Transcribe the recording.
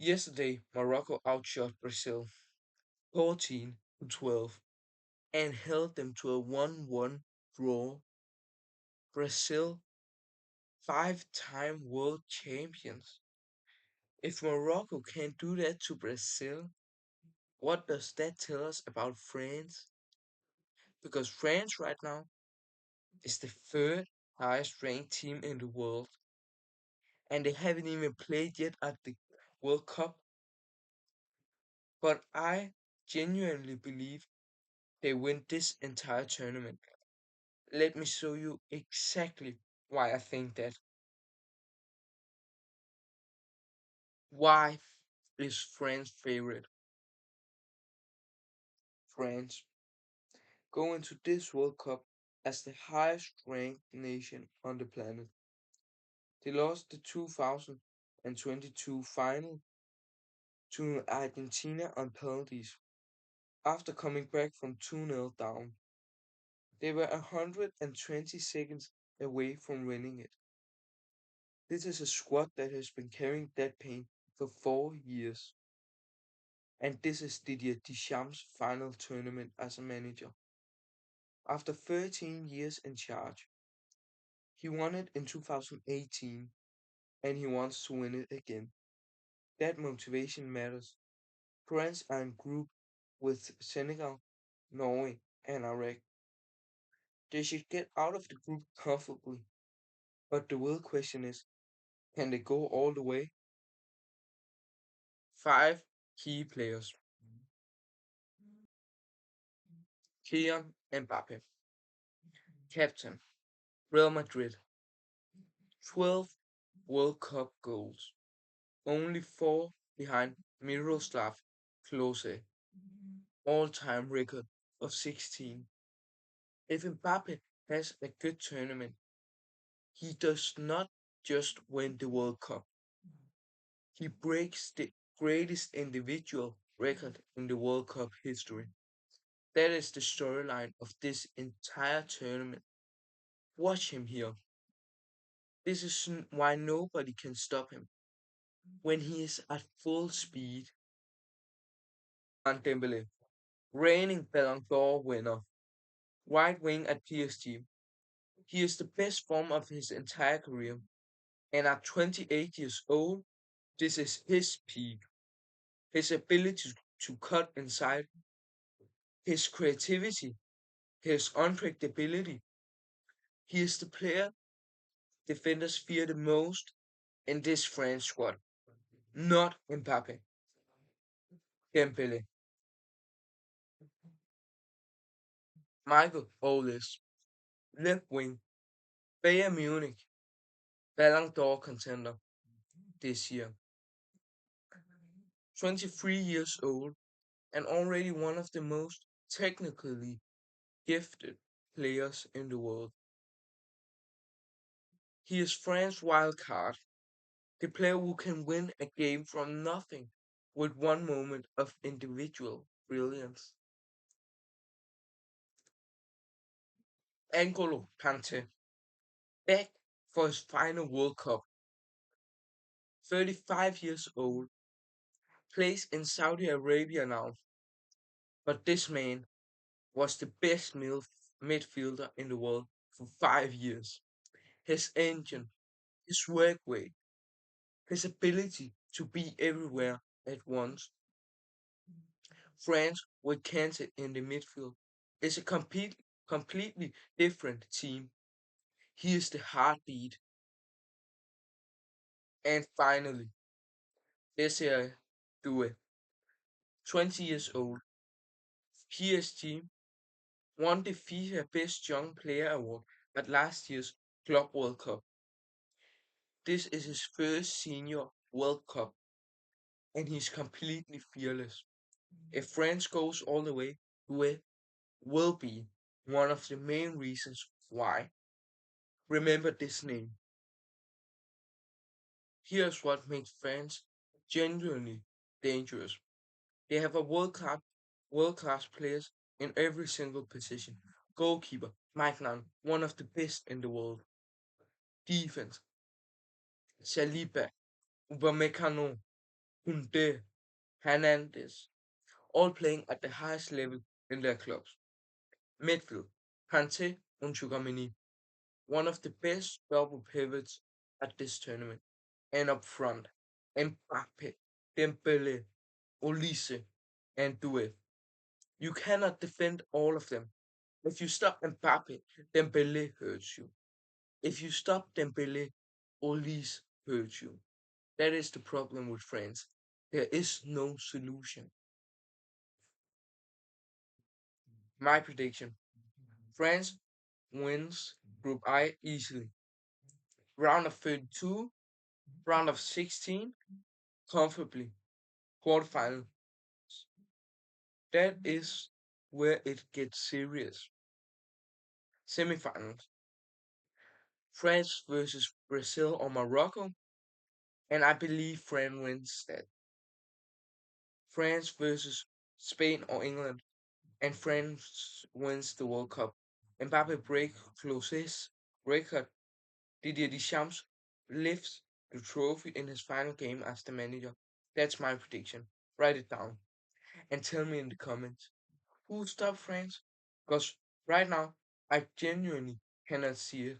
Yesterday, Morocco outshot Brazil 14-12 and held them to a 1-1 draw. Brazil, five-time world champions. If Morocco can't do that to Brazil, what does that tell us about France? Because France right now is the third highest ranked team in the world, and they haven't even played yet at the World Cup. But I genuinely believe they win this entire tournament. Let me show you exactly why I think that. Why is France favorite? France go into this World Cup as the highest ranked nation on the planet. They lost the 2022 final to Argentina on penalties after coming back from 2-0 down. They were 120 seconds away from winning it. This is a squad that has been carrying that pain for 4 years. And this is Didier Deschamps' final tournament as a manager. After 13 years in charge, he won it in 2018 and he wants to win it again. That motivation matters. France are in group with Senegal, Norway, and Iraq. They should get out of the group comfortably. But the real question is, can they go all the way? Five key players. Kylian Mbappe, captain, Real Madrid, 12 World Cup goals, only 4 behind Miroslav Klose, all-time record of 16. If Mbappe has a good tournament, he does not just win the World Cup, he breaks the greatest individual record in the World Cup history. That is the storyline of this entire tournament. Watch him here. This is why nobody can stop him. When he is at full speed, Dembele, reigning Ballon d'Or winner, right wing at PSG. He is the best form of his entire career, and at 28 years old, this is his peak. His ability to cut inside, his creativity, his unpredictability. He is the player defenders fear the most in this French squad, not Mbappe. Dembele, Michael Olise, left wing, Bayern Munich, Ballon d'Or contender this year. 23 years old and already one of the most technically gifted players in the world. He is France's wild card, the player who can win a game from nothing with one moment of individual brilliance. N'Golo Kante, back for his final World Cup, 35 years old, plays in Saudi Arabia now, but this man was the best midfielder in the world for 5 years. His engine, his work rate, his ability to be everywhere at once. France with Kante in the midfield is a completely different team. He is the heartbeat. And finally, Desiree Doué, 20 years old, PSG won the FIFA Best Young Player Award at last year's Club World Cup. This is his first senior World Cup, and he's completely fearless. If France goes all the way, Doué will be one of the main reasons why. Remember this name. Here's what makes France genuinely dangerous. They have a world class players in every single position. Goalkeeper, Mike Nan, one of the best in the world. Defense, Saliba, Upamecano, Koundé, Hernandez, all playing at the highest level in their clubs. Midfield, Kante and Chouameni, one of the best double pivots at this tournament. And up front, Mbappe, Dembele, Olise, and Doué. You cannot defend all of them. If you stop Mbappe, Dembele hurts you. If you stop Dembele, Olise hurts you. That is the problem with France. There is no solution. My prediction: France wins Group I easily. Round of 32, round of 16, comfortably. Quarterfinal. That is where it gets serious. Semifinals: France versus Brazil or Morocco, and I believe France wins that. France versus Spain or England, and France wins the World Cup. Mbappe breaks Close's record. Didier Deschamps lifts the trophy in his final game as the manager. That's my prediction. Write it down and tell me in the comments who stopped France. Because right now I genuinely cannot see it.